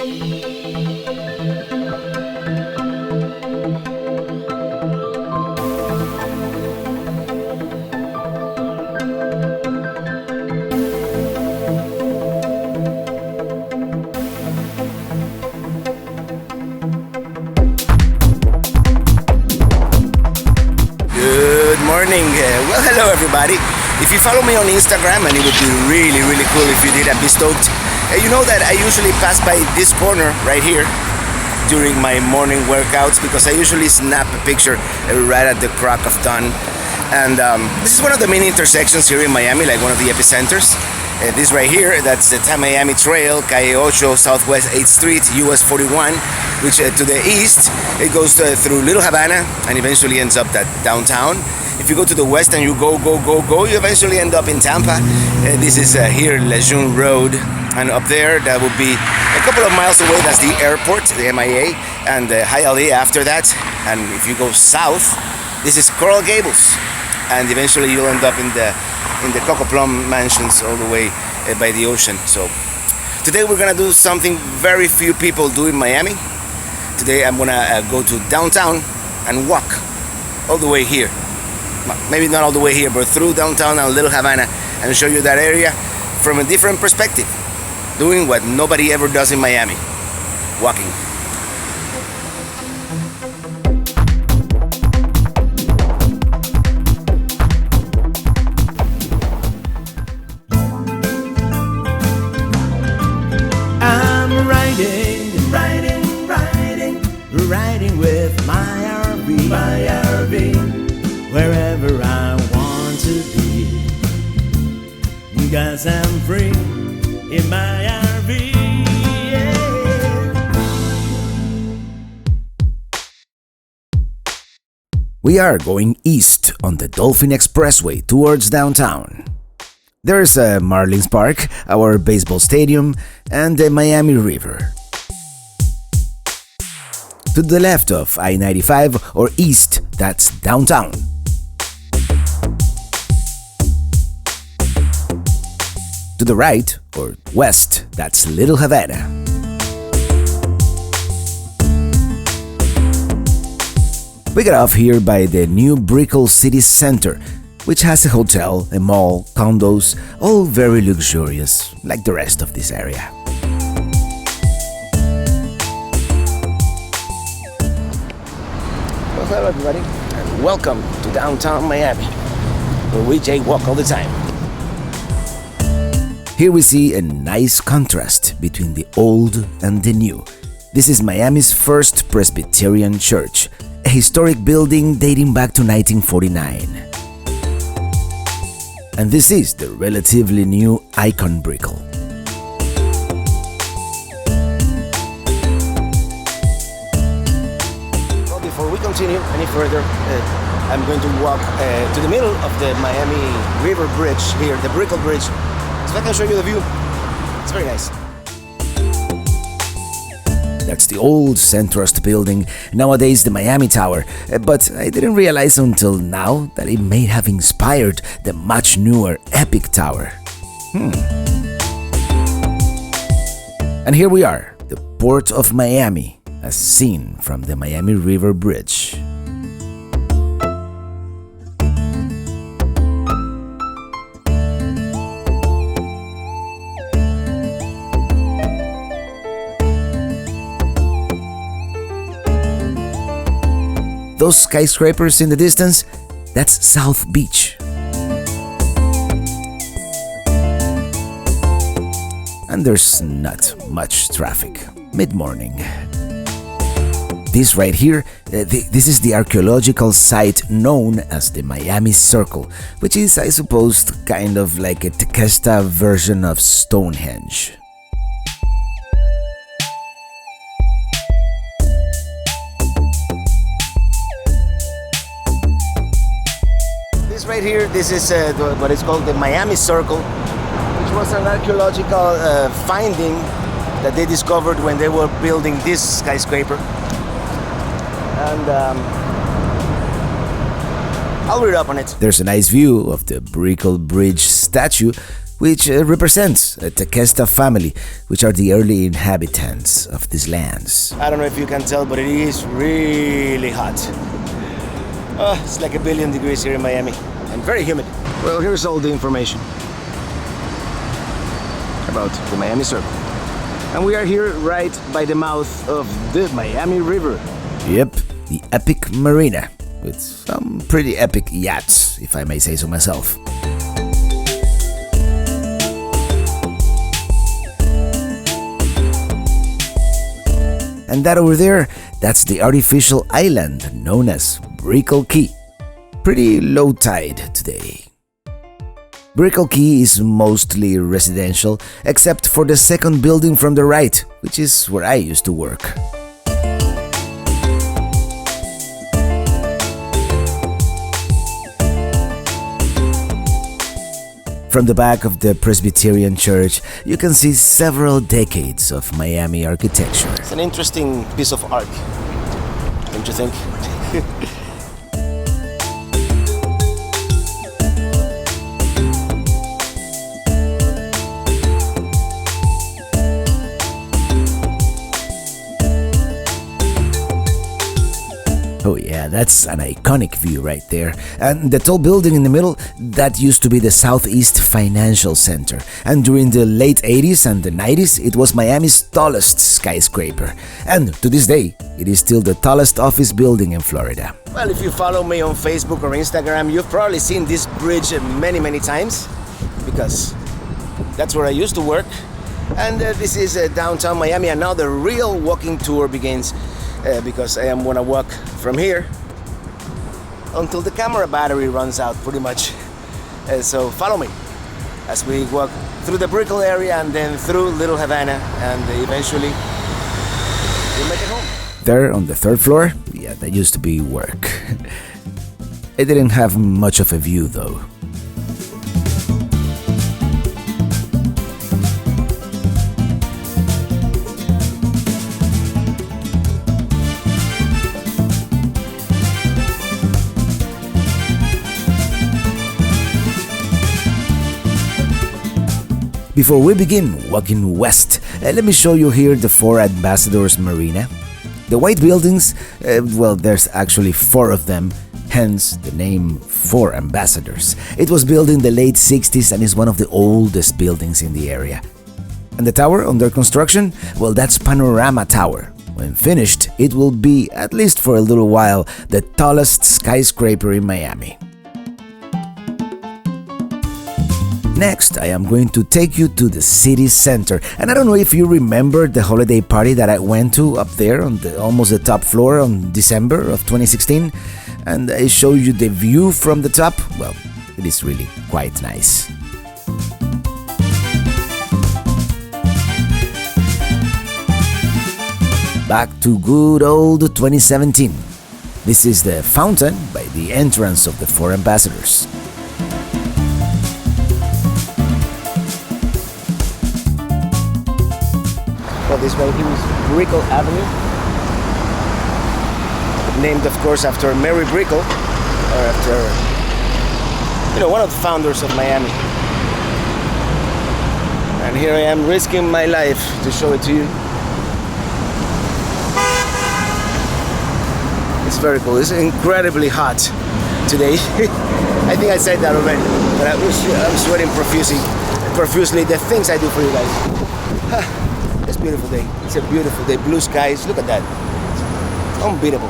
Good morning. Well, hello everybody. If you follow me on Instagram, and it would be really cool if you did, I'd be stoked. You know that I usually pass by this corner right here during my morning workouts because I usually snap a picture right at the crack of dawn. And this is one of the main intersections here in Miami, like one of the epicenters. This right here, that's the Miami Trail, Calle Ocho, Southwest 8th Street, US 41, which to the east, it goes through Little Havana and eventually ends up at downtown. If you go to the west and you go, you eventually end up in Tampa. This is here Lejeune Road, and up there, that would be a couple of miles away, that's the airport, the MIA, and Hialeah after that. And if you go south, this is Coral Gables, and eventually you'll end up in the Coco Plum mansions all the way by the ocean. So today we're gonna do something very few people do in Miami. Today I'm gonna go to downtown and walk all the way here. Maybe not all the way here, but through downtown and Little Havana, and show you that area from a different perspective. Doing what nobody ever does in Miami, walking. Riding with my RV, wherever I want to be, because I'm free in my RV. Yeah. We are going east on the Dolphin Expressway towards downtown. There's a Marlins Park, our baseball stadium, and the Miami River. To the left of I-95 or east, that's downtown. To the right or west, that's Little Havana. We got off here by the new Brickell City Center, which has a hotel, a mall, condos, all very luxurious, like the rest of this area. Hello everybody, and welcome to downtown Miami, where we jaywalk all the time. Here we see a nice contrast between the old and the new. This is Miami's first Presbyterian church, a historic building dating back to 1949. And this is the relatively new Icon Brickell. Before we continue any further, I'm going to walk to the middle of the Miami River Bridge here, the Brickell Bridge, so I can show you the view. It's very nice. That's the old Centrust building, nowadays the Miami Tower, but I didn't realize until now that it may have inspired the much newer Epic Tower. And here we are, the Port of Miami, as seen from the Miami River Bridge. Those skyscrapers in the distance, that's South Beach. And there's not much traffic, mid-morning. This right here, this is the archaeological site known as the Miami Circle, which is, I suppose, kind of like a Tequesta version of Stonehenge. This right here, this is what is called the Miami Circle, which was an archaeological finding that they discovered when they were building this skyscraper. And I'll read up on it. There's a nice view of the Brickell Bridge statue, which represents the Tequesta family, which are the early inhabitants of these lands. I don't know if you can tell, but it is really hot. Oh, it's like 1,000,000,000 degrees here in Miami, and very humid. Well, here's all the information about the Miami Circle. And we are here right by the mouth of the Miami River. Yep, the epic marina, with some pretty epic yachts, if I may say so myself. And that over there, that's the artificial island known as Brickell Key. Pretty low tide today. Brickell Key is mostly residential, except for the second building from the right, which is where I used to work. From the back of the Presbyterian Church, you can see several decades of Miami architecture. It's an interesting piece of art, don't you think? Oh yeah, that's an iconic view right there. And the tall building in the middle, that used to be the Southeast Financial Center. And during the late 80s and the 90s, it was Miami's tallest skyscraper. And to this day, it is still the tallest office building in Florida. Well, if you follow me on Facebook or Instagram, you've probably seen this bridge many times, because that's where I used to work. And this is downtown Miami, and now the real walking tour begins. Because I am gonna walk from here until the camera battery runs out, pretty much. So follow me as we walk through the Brickell area and then through Little Havana, and eventually we'll make it home. There on the third floor, yeah, that used to be work. It didn't have much of a view though. Before we begin walking west, let me show you here the Four Ambassadors Marina. The white buildings, well, there's actually 4 of them, hence the name Four Ambassadors. It was built in the late 60s and is one of the oldest buildings in the area. And the tower under construction, well, that's Panorama Tower. When finished, it will be, at least for a little while, the tallest skyscraper in Miami. Next, I am going to take you to the city center, and I don't know if you remember the holiday party that I went to up there on almost the top floor on December of 2016, and I show you the view from the top. Well, it is really quite nice. Back to good old 2017. This is the fountain by the entrance of the Four Ambassadors. Well, this right here is Brickell Avenue, named of course after Mary Brickell, or after, one of the founders of Miami. And here I am risking my life to show it to you. It's very cool. It's incredibly hot today. I think I said that already, but I'm sweating profusely the things I do for you guys. It's a beautiful day. It's a beautiful day. Blue skies. Look at that. It's unbeatable.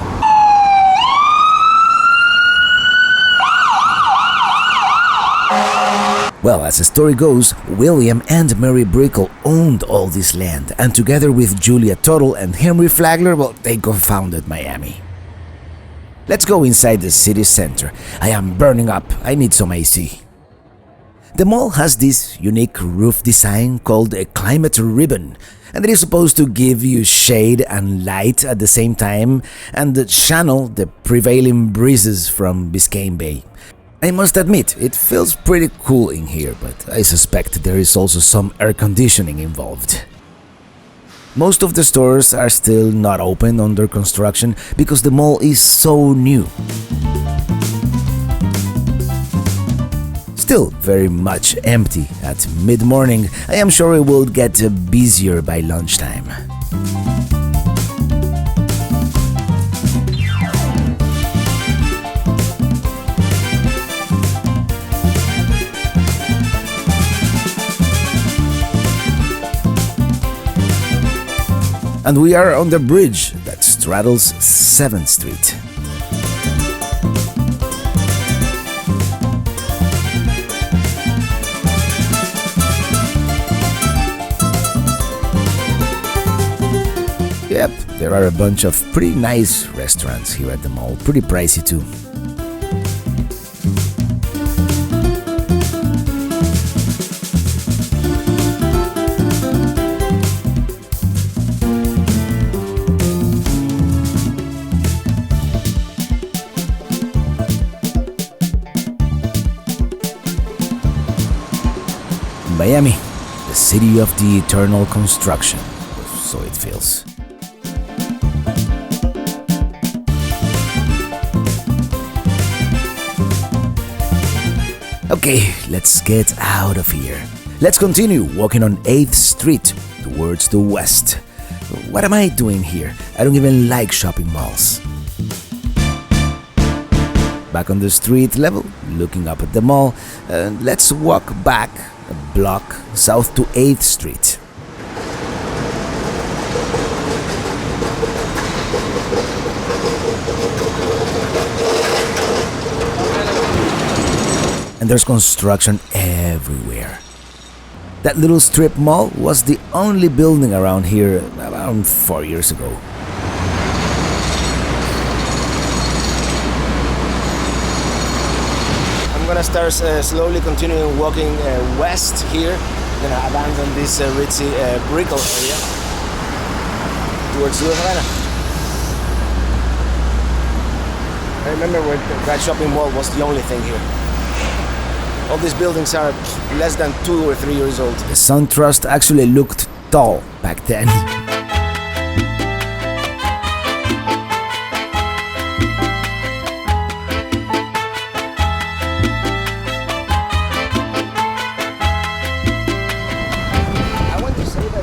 Well, as the story goes, William and Mary Brickell owned all this land, and together with Julia Tuttle and Henry Flagler, well, they co-founded Miami. Let's go inside the city center. I am burning up. I need some AC. The mall has this unique roof design called a climate ribbon, and it is supposed to give you shade and light at the same time and channel the prevailing breezes from Biscayne Bay. I must admit, it feels pretty cool in here, but I suspect there is also some air conditioning involved. Most of the stores are still not open under construction because the mall is so new. still very much empty at mid-morning. I am sure it will get busier by lunchtime. And we are on the bridge that straddles 7th Street. Yep, there are a bunch of pretty nice restaurants here at the mall, pretty pricey too. Miami, the city of the eternal construction, so it feels. Okay, let's get out of here. Let's continue walking on 8th Street towards the west. What am I doing here? I don't even like shopping malls. Back on the street level, looking up at the mall, let's walk back a block south to 8th Street. And there's construction everywhere. That little strip mall was the only building around here around 4 years ago. I'm gonna start slowly continuing walking west here. I'm gonna abandon this ritzy Brickell area towards Little Havana. I remember when that shopping mall was the only thing here. All these buildings are less than 2 or 3 years old. The SunTrust actually looked tall back then.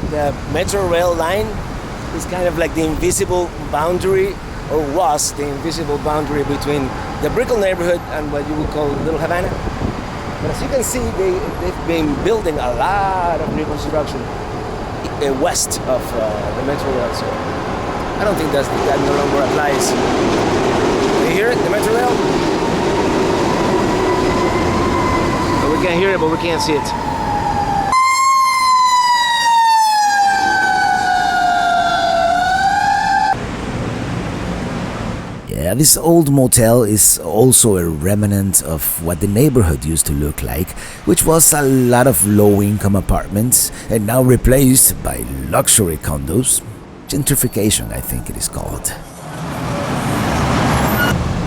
The Metro Rail line is kind of like the invisible boundary, or was the invisible boundary between the Brickell neighborhood and what you would call Little Havana. But as you can see, they've been building a lot of new construction west of the Metro Rail. So I don't think that no longer applies. You hear it, the Metro Rail? So we can hear it, but we can't see it. Yeah, this old motel is also a remnant of what the neighborhood used to look like, which was a lot of low-income apartments and now replaced by luxury condos. Gentrification, I think it is called.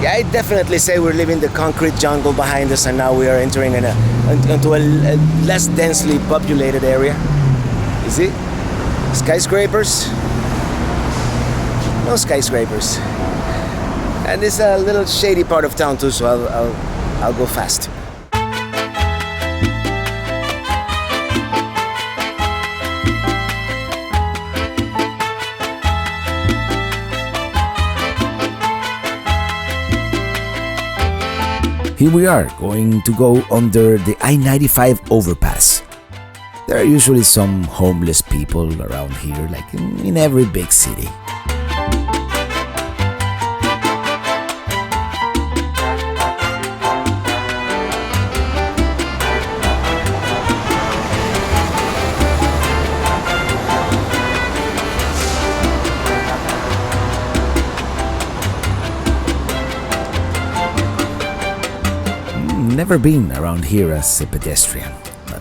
Yeah, I definitely say we're leaving the concrete jungle behind us and now we are entering into a less densely populated area. You see? Skyscrapers? No skyscrapers. And it's a little shady part of town too, so I'll go fast. Here we are, going to go under the I-95 overpass. There are usually some homeless people around here, like in every big city. Never been around here as a pedestrian.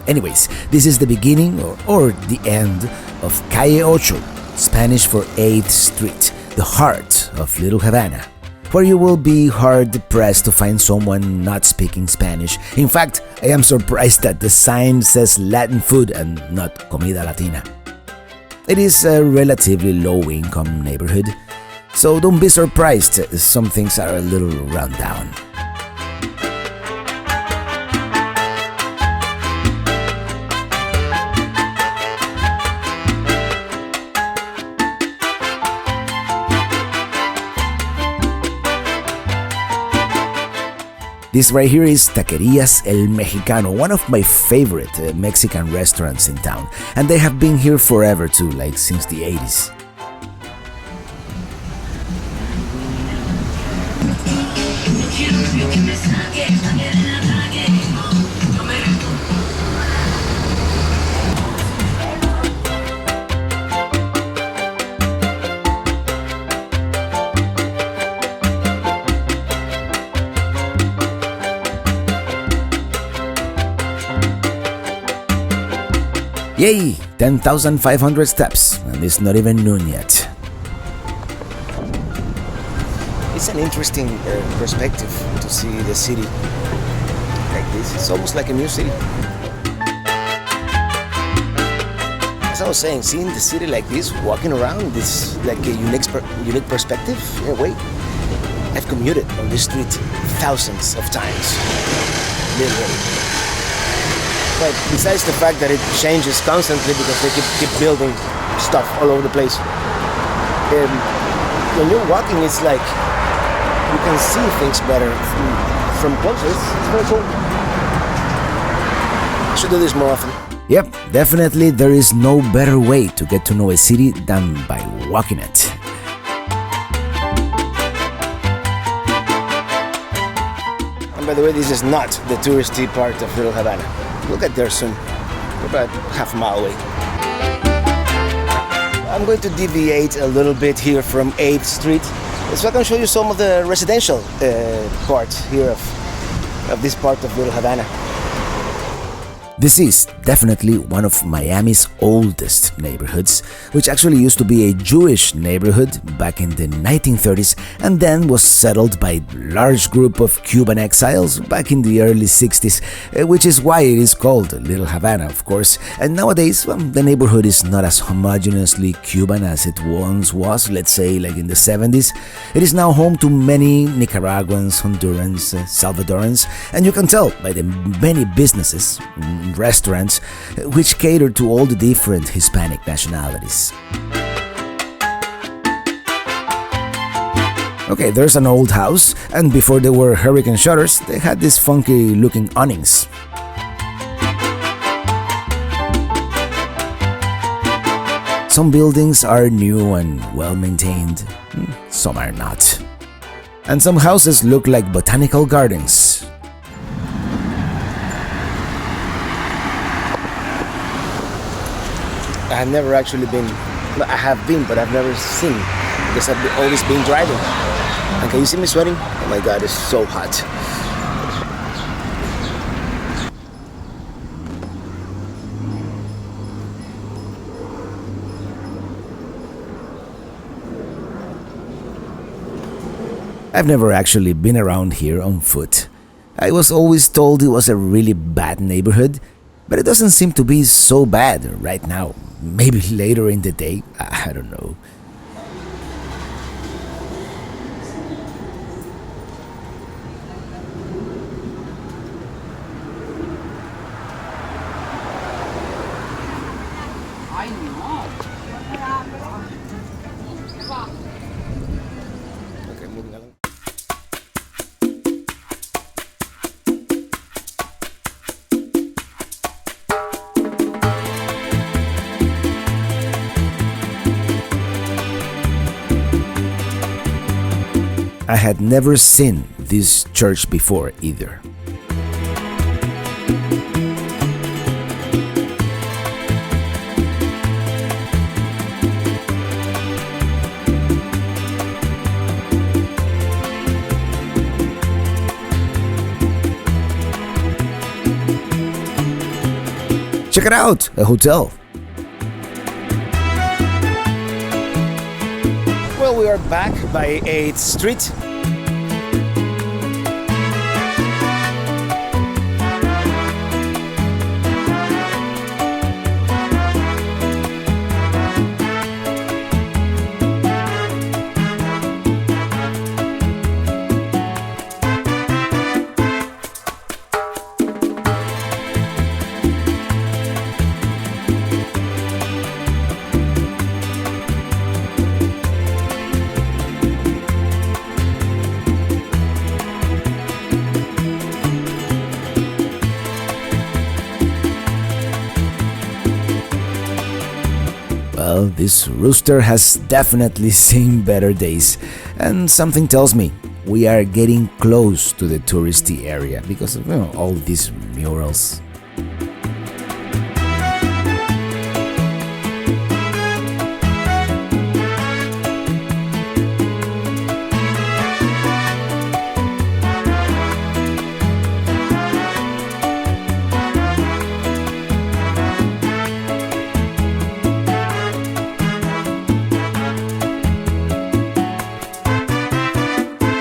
Anyways, this is the beginning or the end of Calle Ocho, Spanish for 8th Street, the heart of Little Havana, where you will be hard-pressed to find someone not speaking Spanish. In fact, I am surprised that the sign says Latin food and not comida latina. It is a relatively low-income neighborhood, so don't be surprised if some things are a little run down. This right here is Taquerías El Mexicano, one of my favorite Mexican restaurants in town, and they have been here forever too, like since the 80s. Yay! 10,500 steps, and it's not even noon yet. It's an interesting perspective to see the city like this. It's almost like a new city. As I was saying, seeing the city like this, walking around, this like a unique perspective in a way. I've commuted on this street thousands of times, literally. But besides the fact that it changes constantly because they keep building stuff all over the place, when you're walking, it's like you can see things better from closer. It's very cool. I should do this more often. Yep, definitely there is no better way to get to know a city than by walking it. And by the way, this is not the touristy part of Little Havana. We'll get there soon. We're about half a mile away. I'm going to deviate a little bit here from 8th Street so I can show you some of the residential parts here of this part of Little Havana. This is definitely one of Miami's oldest neighborhoods, which actually used to be a Jewish neighborhood back in the 1930s and then was settled by a large group of Cuban exiles back in the early 60s, which is why it is called Little Havana, of course. And nowadays, the neighborhood is not as homogeneously Cuban as it once was, let's say like in the 70s. It is now home to many Nicaraguans, Hondurans, Salvadorans, and you can tell by the many businesses, restaurants, which cater to all the different Hispanic nationalities. Okay, there's an old house, and before there were hurricane shutters, they had these funky looking awnings. Some buildings are new and well maintained, some are not. And some houses look like botanical gardens. I have never actually been, I have been, but I've never seen because I've always been driving. And can you see me sweating? Oh my God, it's so hot. I've never actually been around here on foot. I was always told it was a really bad neighborhood, but it doesn't seem to be so bad right now. Maybe later in the day, I don't know. Okay, moving along. I had never seen this church before either. Check it out, a hotel. Well, we are back by 8th Street. Well, this rooster has definitely seen better days, and something tells me we are getting close to the touristy area because of all these murals.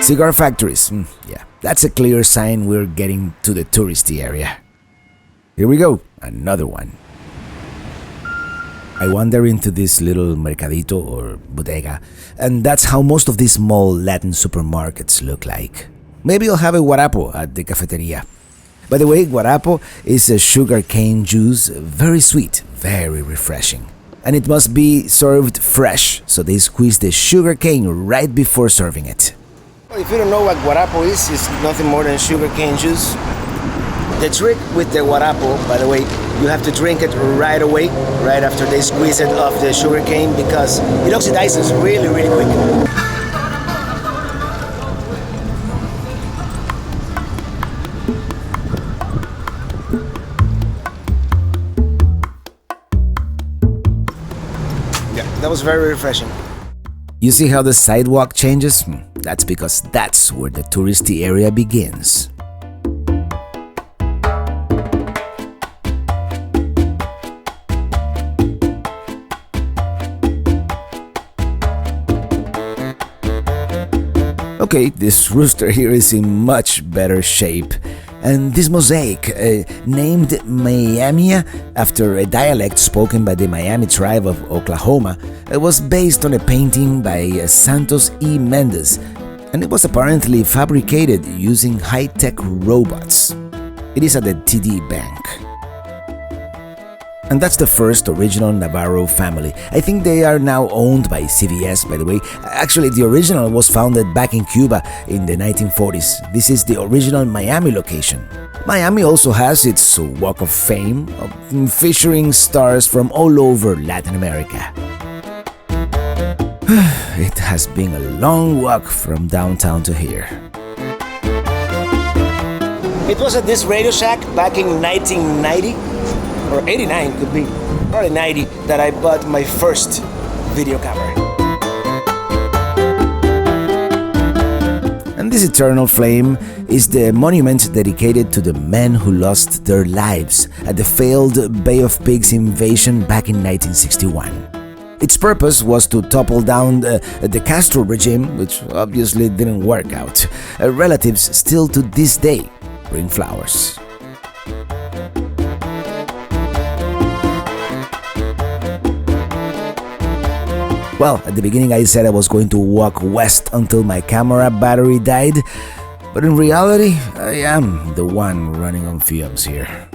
Cigar factories, yeah, that's a clear sign we're getting to the touristy area. Here we go, another one. I wander into this little mercadito or bodega, and that's how most of these small Latin supermarkets look like. Maybe I'll have a guarapo at the cafeteria. By the way, guarapo is a sugarcane juice, very sweet, very refreshing. And it must be served fresh, so they squeeze the sugarcane right before serving it. If you don't know what guarapo is, it's nothing more than sugarcane juice. The trick with the guarapo, by the way, you have to drink it right away, right after they squeeze it off the sugarcane, because it oxidizes really, really quick. Yeah, that was very refreshing. You see how the sidewalk changes? That's because that's where the touristy area begins. Okay, this rooster here is in much better shape. And this mosaic, named Miamia after a dialect spoken by the Miami tribe of Oklahoma, was based on a painting by Santos E. Mendez, and it was apparently fabricated using high-tech robots. It is at the TD Bank. And that's the first original Navarro family. I think they are now owned by CVS, by the way. Actually, the original was founded back in Cuba in the 1940s. This is the original Miami location. Miami also has its Walk of Fame, featuring stars from all over Latin America. It has been a long walk from downtown to here. It was at this Radio Shack back in 1990. Or 89 could be, probably 90, that I bought my first video camera. And this eternal flame is the monument dedicated to the men who lost their lives at the failed Bay of Pigs invasion back in 1961. Its purpose was to topple down the Castro regime, which obviously didn't work out. Relatives still to this day bring flowers. Well, at the beginning I said I was going to walk west until my camera battery died, but in reality, I am the one running on fumes here.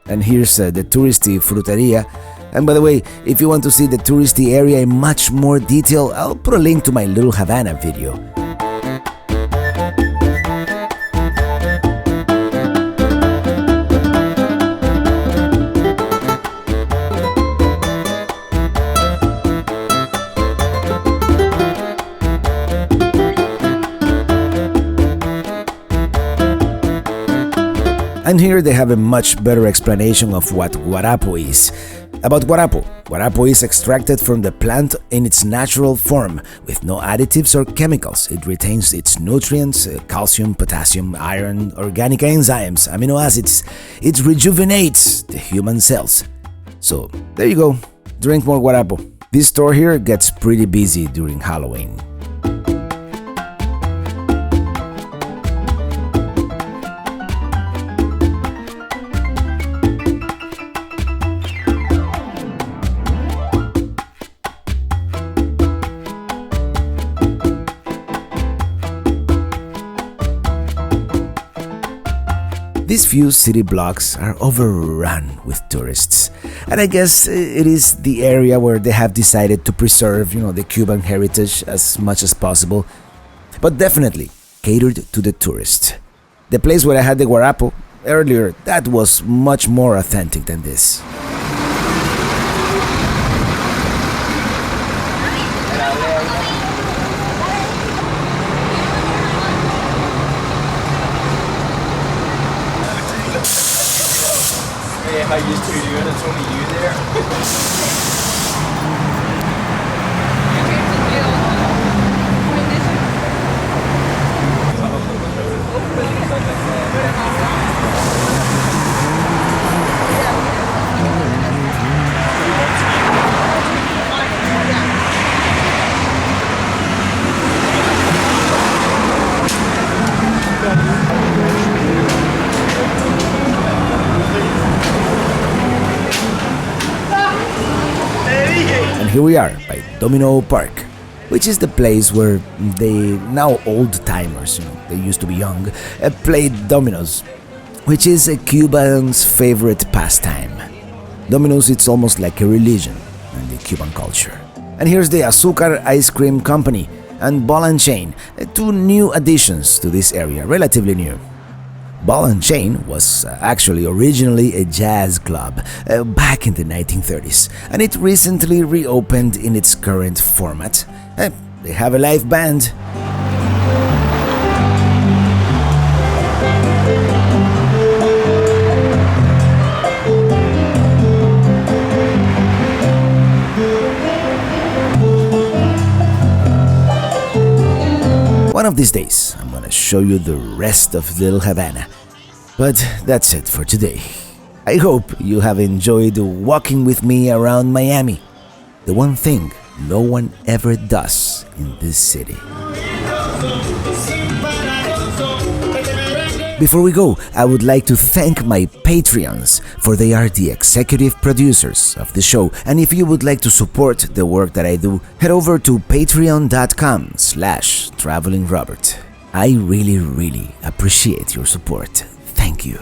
And here's the touristy fruteria. And by the way, if you want to see the touristy area in much more detail, I'll put a link to my Little Havana video. And here they have a much better explanation of what guarapo is. About guarapo, guarapo is extracted from the plant in its natural form, with no additives or chemicals. It retains its nutrients, calcium, potassium, iron, organic enzymes, amino acids. It rejuvenates the human cells. So, there you go, drink more guarapo. This store here gets pretty busy during Halloween. These few city blocks are overrun with tourists, and I guess it is the area where they have decided to preserve, the Cuban heritage as much as possible, but definitely catered to the tourist. The place where I had the guarapo earlier, that was much more authentic than this. And here we are by Domino Park, which is the place where the now old timers, they used to be young, played dominoes, which is a Cuban's favorite pastime. Dominoes, it's almost like a religion in the Cuban culture. And here's the Azúcar Ice Cream Company and Ball and Chain, two new additions to this area, relatively new. Ball and Chain was actually originally a jazz club back in the 1930s, and it recently reopened in its current format. They have a live band. One of these days, I'm gonna show you the rest of Little Havana. But that's it for today. I hope you have enjoyed walking with me around Miami, the one thing no one ever does in this city. Before we go, I would like to thank my Patreons, for they are the executive producers of the show, and if you would like to support the work that I do, head over to patreon.com/travelingrobert. I really appreciate your support. Thank you.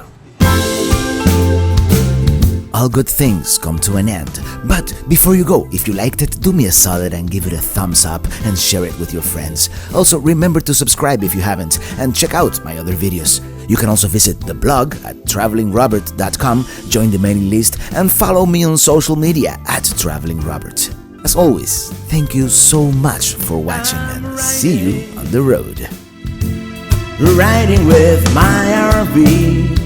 All good things come to an end, but before you go, if you liked it, do me a solid and give it a thumbs up and share it with your friends. Also, remember to subscribe if you haven't and check out my other videos. You can also visit the blog at travelingrobert.com, join the mailing list, and follow me on social media at travelingrobert. As always, thank you so much for watching and see you on the road. Riding with my RV.